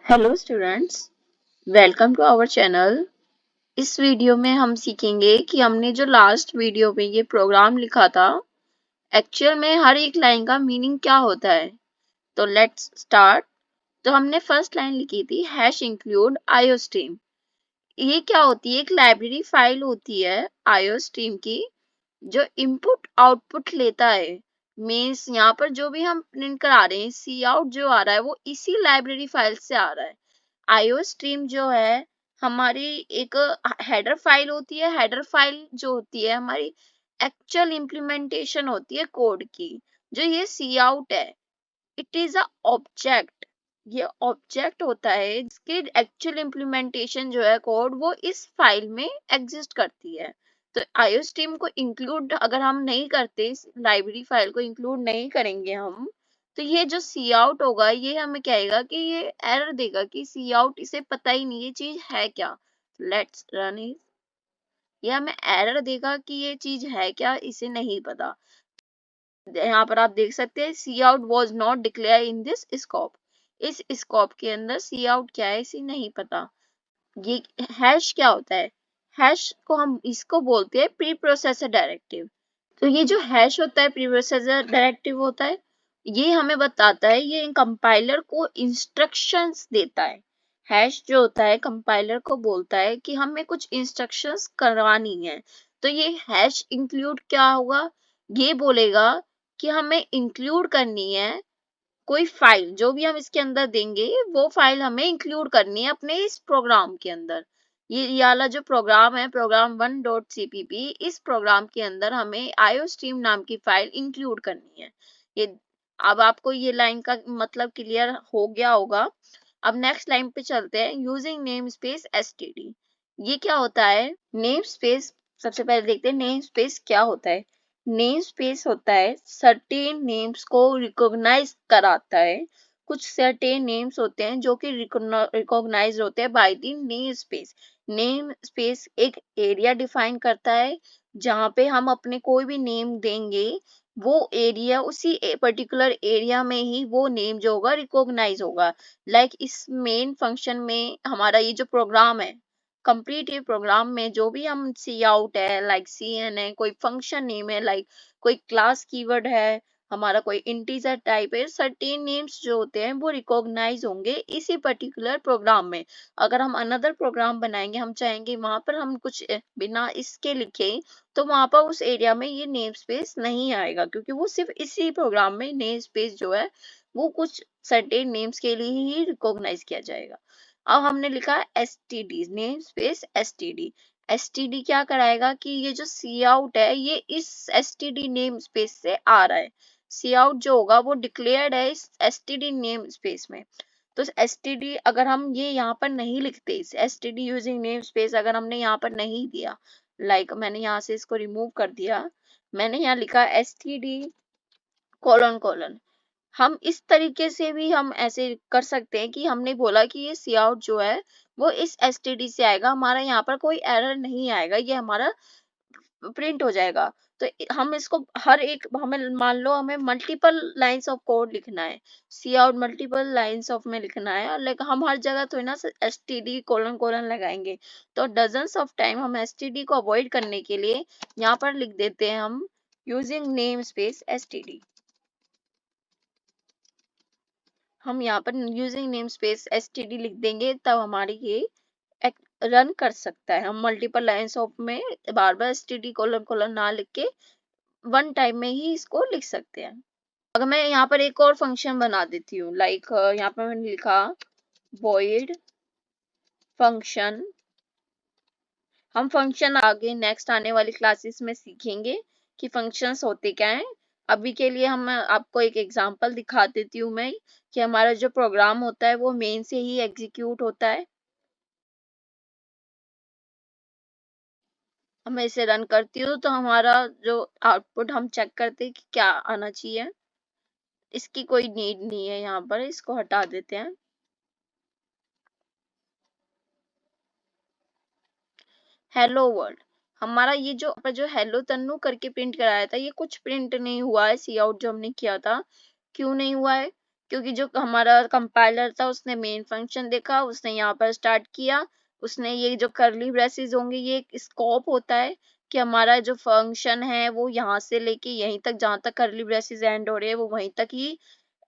Hello students, welcome to our channel. इस video में हम सीखेंगे कि हमने जो लास्ट वीडियो में ये प्रोग्राम लिखा था, एक्चुअल में हर एक लाइन का मीनिंग क्या होता है। तो लेट्स स्टार्ट। तो हमने फर्स्ट लाइन लिखी थी हैश इंक्लूड आईओस्ट्रीम। ये क्या होती है? एक लाइब्रेरी फाइल होती है आईओस्ट्रीम की, जो इनपुट आउटपुट लेता है। मीन्स यहाँ पर जो भी हम प्रिंट करा रहे हैं, सी आउट जो आ रहा है वो इसी लाइब्रेरी फाइल से आ रहा है। आईओ स्ट्रीम जो है हमारी एक हेडर फाइल होती है। हेडर फाइल जो होती है हमारी एक्चुअल इम्प्लीमेंटेशन होती है कोड की। जो ये सी आउट है, इट इज अ ऑब्जेक्ट। ये ऑब्जेक्ट होता है जिसके एक्चुअल इम्प्लीमेंटेशन जो है कोड वो इस फाइल में एग्जिस्ट करती है। तो आईओ स्ट्रीम को इंक्लूड अगर हम नहीं करते, इस लाइब्रेरी फाइल को इंक्लूड नहीं करेंगे हम, तो ये जो सी आउट होगा ये हमें कहेगा कि ये एरर देगा कि सी आउट इसे पता ही नहीं ये चीज है क्या। Let's run it. ये हमें एरर देगा कि ये चीज है क्या, इसे नहीं पता। यहाँ पर आप देख सकते हैं C out was not declare in this scope. इस स्कोप के अंदर सी आउट क्या है इसे नहीं पता। ये हैश क्या होता है? हैश को हम इसको बोलते हैं प्री प्रोसेसर डायरेक्टिव। तो ये जो हैश होता है, प्री प्रोसेसर डायरेक्टिव होता है, ये हमें बताता है, ये कंपाइलर को इंस्ट्रक्शंस देता है। हैश जो होता है कंपाइलर को बोलता है कि हमें कुछ इंस्ट्रक्शंस करवानी है। तो ये हैश इंक्लूड क्या होगा? ये बोलेगा कि हमें इंक्लूड करनी है कोई फाइल, जो भी हम इसके अंदर देंगे वो फाइल हमें इंक्लूड करनी है अपने इस प्रोग्राम के अंदर। ये वाला जो प्रोग्राम है, प्रोग्राम 1.cpp, इस प्रोग्राम के अंदर हमें आईओस्ट्रीम नाम की फाइल इंक्लूड करनी है। ये अब आपको ये लाइन का मतलब क्लियर हो गया होगा। अब नेक्स्ट लाइन पे चलते हैं। Using name space STD. ये क्या होता है? नेम स्पेस, सबसे पहले देखते हैं नेम स्पेस क्या होता है। नेम स्पेस होता है सर्टेन नेम्स को रिकॉग्नाइज कराता है। कुछ सर्टेन नेम्स होते हैं जो कि रिकॉग्नाइज होते हैं by the name space. Name space एक एरिया डिफाइन करता है जहाँ पे हम अपने कोई भी नेम देंगे, वो एरिया, उसी पर्टिकुलर एरिया में ही वो नेम जो होगा रिकॉग्नाइज होगा। लाइक इस मेन फंक्शन में हमारा ये जो प्रोग्राम है, कंप्लीट ये प्रोग्राम में जो भी हम सी आउट है, लाइक सी एन है, कोई फंक्शन नेम है, लाइक कोई क्लास कीवर्ड है, हमारा कोई इंटीजर टाइप है, सर्टेन नेम्स जो होते हैं वो रिकॉग्नाइज होंगे इसी पर्टिकुलर प्रोग्राम में। अगर हम अनदर प्रोग्राम बनाएंगे, हम चाहेंगे वहां पर हम कुछ बिना इसके लिखे, तो वहां पर उस एरिया में ये नेम स्पेस नहीं आएगा, क्योंकि वो सिर्फ इसी प्रोग्राम में नेम स्पेस जो है वो कुछ सर्टेन नेम्स के लिए ही रिकॉग्नाइज किया जाएगा। अब हमने लिखा STD, name space STD. STD क्या कराएगा कि ये जो सी आउट है ये इस एसटीडी नेम स्पेस से आ रहा है। सी आउट जो होगा वो डिक्लेयर्ड है इस एसटीडी नेम स्पेस में। तो एसटीडी अगर हम ये यहाँ पर नहीं लिखते, इस एसटीडी यूजिंग नेम स्पेस अगर हमने यहाँ पर नहीं दिया, लाइक मैंने यहाँ से इसको रिमूव कर दिया, मैंने यहाँ लिखा एसटीडी कोलन कोलन। हम इस तरीके से भी हम ऐसे कर सकते हैं कि हमने बोला कि ये सी आउट जो है वो इस एसटीडी से आएगा, हमारा यहाँ पर कोई एरर नहीं आएगा, ये हमारा प्रिंट हो जाएगा। तो हम इसको हर एक, हमें मान लो हमें मल्टीपल लाइंस ऑफ कोड लिखना है, सी आउट मल्टीपल लाइंस ऑफ में लिखना है, और लाइक हम हर जगह तो ना एसटीडी कोलन कोलन लगाएंगे। तो डजन्स ऑफ टाइम हम एसटीडी को अवॉइड करने के लिए यहाँ पर लिख देते हैं हम यूजिंग नेम स्पेस एसटीडी। हम यहाँ पर यूजिंग नेम स्पेस एसटीडी लिख देंगे, तब हमारी ये रन कर सकता है। हम मल्टीपल लाइंस ऑफ में बार बार एसटीडी कोलन कोलन ना लिख के वन टाइम में ही इसको लिख सकते हैं। अगर मैं यहाँ पर एक और फंक्शन बना देती हूँ, लाइक यहाँ पर मैंने लिखा void फंक्शन। हम फंक्शन आगे नेक्स्ट आने वाली क्लासेस में सीखेंगे कि फंक्शंस होते क्या हैं। अभी के लिए हम आपको एक एग्जांपल दिखा देती हूँ मैं, कि हमारा जो प्रोग्राम होता है वो मेन से ही एग्जीक्यूट होता है। मैं इसे रन करती हूँ तो हमारा जो आउटपुट हम चेक करते हैं कि क्या आना चाहिए। इसकी कोई नीड नहीं है, यहाँ पर इसको हटा देते हैं। हेलो वर्ल्ड, हमारा ये जो हेलो तन्नू करके प्रिंट कराया था, ये कुछ प्रिंट नहीं हुआ है। सी आउट जो हमने किया था, क्यों नहीं हुआ है? क्योंकि जो हमारा कंपाइलर था उसने मेन फंक्शन देखा, उसने यहाँ पर स्टार्ट किया, उसने ये जो कर्ली ब्रेसेस होंगे ये एक स्कोप होता है कि हमारा जो फंक्शन है वो यहाँ से लेके यहीं तक, जहां तक कर्ली ब्रेसेस एंड हो रहे हैं वो वहीं तक ही,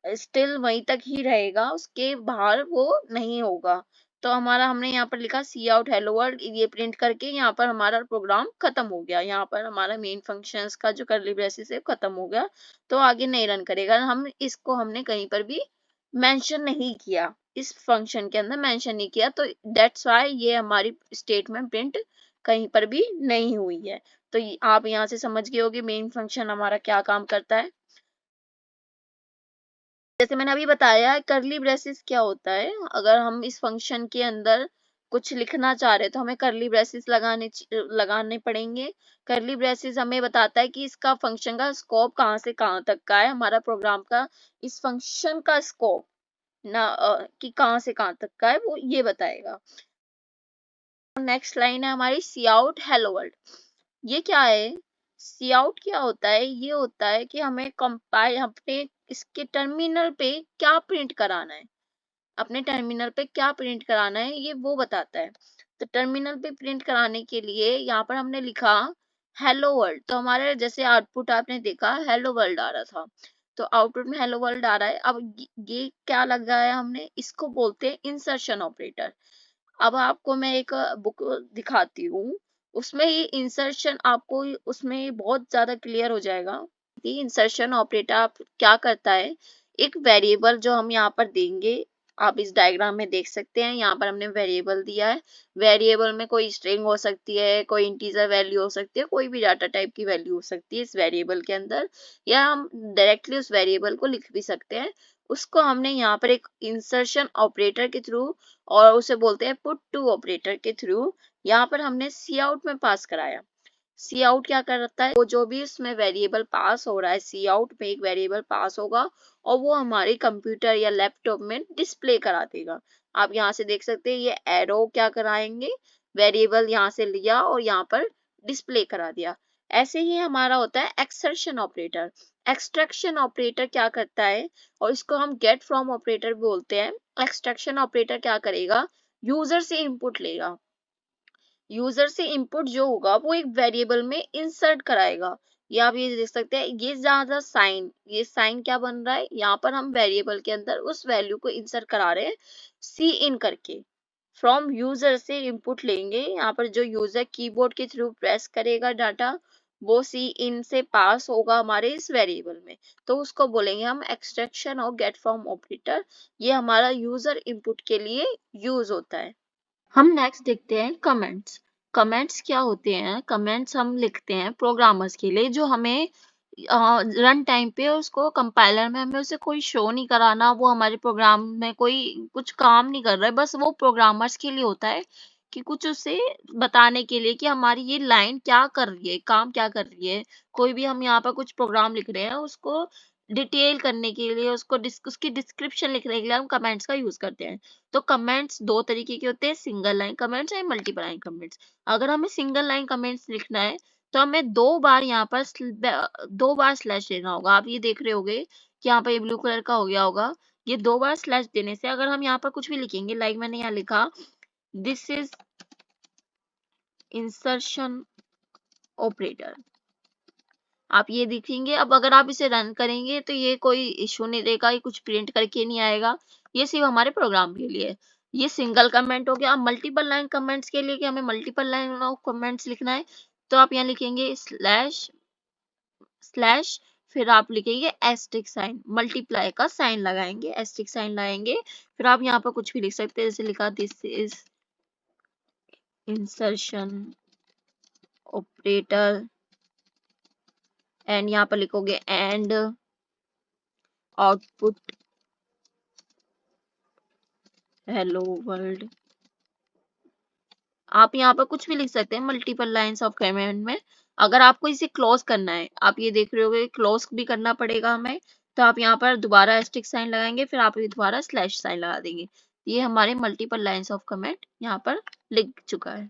स्टिल वहीं तक ही रहेगा, उसके बाहर वो नहीं होगा। तो हमारा हमने यहाँ पर लिखा सी आउट हेलो वर्ल्ड, ये प्रिंट करके यहाँ पर हमारा प्रोग्राम खत्म हो गया। यहाँ पर हमारा मेन फंक्शंस का जो कर्ली ब्रेसेस है खत्म हो गया, तो आगे नहीं रन करेगा। हम इसको हमने कहीं पर भी मेंशन नहीं किया, इस फंक्शन के अंदर मेंशन नहीं किया, तो दैट्स वाई ये हमारी स्टेटमेंट प्रिंट कहीं पर भी नहीं हुई है। तो आप यहाँ से समझ गए होगे मेन फंक्शन हमारा क्या काम करता है। जैसे मैंने अभी बताया कर्ली ब्रेसेस क्या होता है, अगर हम इस फंक्शन के अंदर कुछ लिखना चाह रहे हैं तो हमें कर्ली ब्रेसेस लगाने पड़ेंगे। कर्ली ब्रेसेस हमें बताता है कि इसका फंक्शन का स्कोप कहाँ से कहाँ तक का है, हमारा प्रोग्राम का इस फंक्शन का स्कोप ना कि कहाँ से कहाँ तक का है वो ये बताएगा। नेक्स्ट लाइन है हमारी सी आउट हेलो वर्ल्ड। ये क्या है, सी आउट क्या होता है, ये होता है कि हमें कंपाइल अपने इसके टर्मिनल पे क्या प्रिंट कराना है, अपने टर्मिनल पे क्या प्रिंट कराना है ये वो बताता है। तो टर्मिनल पे प्रिंट कराने के लिए यहाँ पर हमने लिखा हेलो वर्ल्ड, तो हमारे जैसे आउटपुट आपने देखा हेलो वर्ल्ड आ रहा था, तो आउटपुट में हेलो वर्ल्ड आ रहा है। अब ये क्या लगा है हमने, इसको बोलते हैं इंसर्शन ऑपरेटर। अब आपको मैं एक बुक दिखाती हूँ, उसमें ये इंसर्शन आपको उसमें बहुत ज्यादा क्लियर हो जाएगा। ये इंसर्शन ऑपरेटर आप क्या करता है, एक वेरिएबल जो हम यहाँ पर देंगे, आप इस डायग्राम में देख सकते हैं, यहाँ पर हमने वेरिएबल दिया है। वेरिएबल में कोई स्ट्रिंग हो सकती है, कोई इंटीजर वैल्यू हो सकती है, कोई भी डाटा टाइप की वैल्यू हो सकती है इस वेरिएबल के अंदर, या हम डायरेक्टली उस वेरिएबल को लिख भी सकते हैं। उसको हमने यहाँ पर एक इंसर्शन ऑपरेटर के थ्रू, और उसे बोलते हैं पुट टू ऑपरेटर के थ्रू, यहाँ पर हमने सी आउट में पास कराया। सी आउट क्या करता है, वो जो भी उसमें वेरिएबल पास हो रहा है, सी आउट में एक वेरिएबल पास होगा और वो हमारे कंप्यूटर या लैपटॉप में डिस्प्ले करा देगा। आप यहाँ से देख सकते हैं ये एरो क्या कराएंगे, वेरिएबल यहाँ से लिया और यहाँ पर डिस्प्ले करा दिया। ऐसे ही हमारा होता है एक्सर्शन ऑपरेटर। एक्सट्रैक्शन ऑपरेटर क्या करता है, और इसको हम गेट फ्रॉम ऑपरेटर बोलते हैं। एक्सट्रैक्शन ऑपरेटर क्या करेगा, यूजर से इनपुट लेगा, यूजर से इनपुट जो होगा वो एक वेरिएबल में इंसर्ट कराएगा। या आप ये देख सकते हैं ये ज्यादा साइन, ये साइन क्या बन रहा है, यहाँ पर हम वेरिएबल के अंदर उस वैल्यू को इंसर्ट करा रहे हैं सी इन करके। फ्रॉम यूजर से इनपुट लेंगे, यहाँ पर जो यूजर कीबोर्ड के थ्रू प्रेस करेगा डाटा, वो सी इन से पास होगा हमारे इस वेरिएबल में, तो उसको बोलेंगे हम एक्सट्रैक्शन और गेट फ्रॉम ऑपरेटर। ये हमारा यूजर इनपुट के लिए यूज होता है। हम नेक्स्ट देखते हैं कमेंट्स। कमेंट्स क्या होते हैं, कमेंट्स हम लिखते हैं प्रोग्रामर्स के लिए, जो हमें रन टाइम पे उसको कंपाइलर में हमें उसे कोई शो नहीं कराना, वो हमारे प्रोग्राम में कोई कुछ काम नहीं कर रहा है, बस वो प्रोग्रामर्स के लिए होता है कि कुछ उसे बताने के लिए कि हमारी ये लाइन क्या कर रही है, काम क्या कर रही है। कोई भी हम यहाँ पर कुछ प्रोग्राम लिख रहे हैं उसको डिटेल करने के लिए, उसको उसकी डिस्क्रिप्शन लिखने के लिए हम कमेंट्स का यूज करते हैं। तो कमेंट्स दो तरीके के होते हैं, सिंगल लाइन कमेंट्स या मल्टीपल लाइन कमेंट्स। अगर हमें सिंगल लाइन कमेंट्स लिखना है तो हमें दो बार यहाँ पर दो बार स्लैश देना होगा। आप ये देख रहे होगे कि यहाँ पर ये ब्लू कलर का हो गया होगा, ये दो बार स्लैश देने से अगर हम यहाँ पर कुछ भी लिखेंगे, लाइक मैंने यहाँ लिखा दिस इज इंसर्शन ऑपरेटर, आप ये देखेंगे। अब अगर आप इसे रन करेंगे तो ये कोई इशू नहीं देगा, ये कुछ प्रिंट करके नहीं आएगा, ये सिर्फ हमारे प्रोग्राम के लिए। ये सिंगल कमेंट हो गया। अब मल्टीपल लाइन कमेंट्स के लिए कि हमें मल्टीपल लाइन ऑफ कमेंट्स लिखना है, तो आप यहाँ लिखेंगे स्लैश स्लैश, फिर आप लिखेंगे एस्टिक साइन, मल्टीप्लाई का साइन लगाएंगे, एस्टिक साइन लगाएंगे, फिर आप यहाँ पर कुछ भी लिख सकते हैं, जैसे लिखा this is insertion operator, and यहाँ पर लिखोगे एंड आउटपुट हेलो वर्ल्ड। आप यहाँ पर कुछ भी लिख सकते हैं मल्टीपल लाइंस ऑफ कमेंट में। अगर आपको इसे क्लोज करना है, आप ये देख रहे होगे क्लोज भी करना पड़ेगा हमें, तो आप यहाँ पर दोबारा एस्टिक साइन लगाएंगे, फिर आप दोबारा स्लैश साइन लगा देंगे। ये हमारे मल्टीपल लाइंस ऑफ कमेंट यहाँ पर लिख चुका है।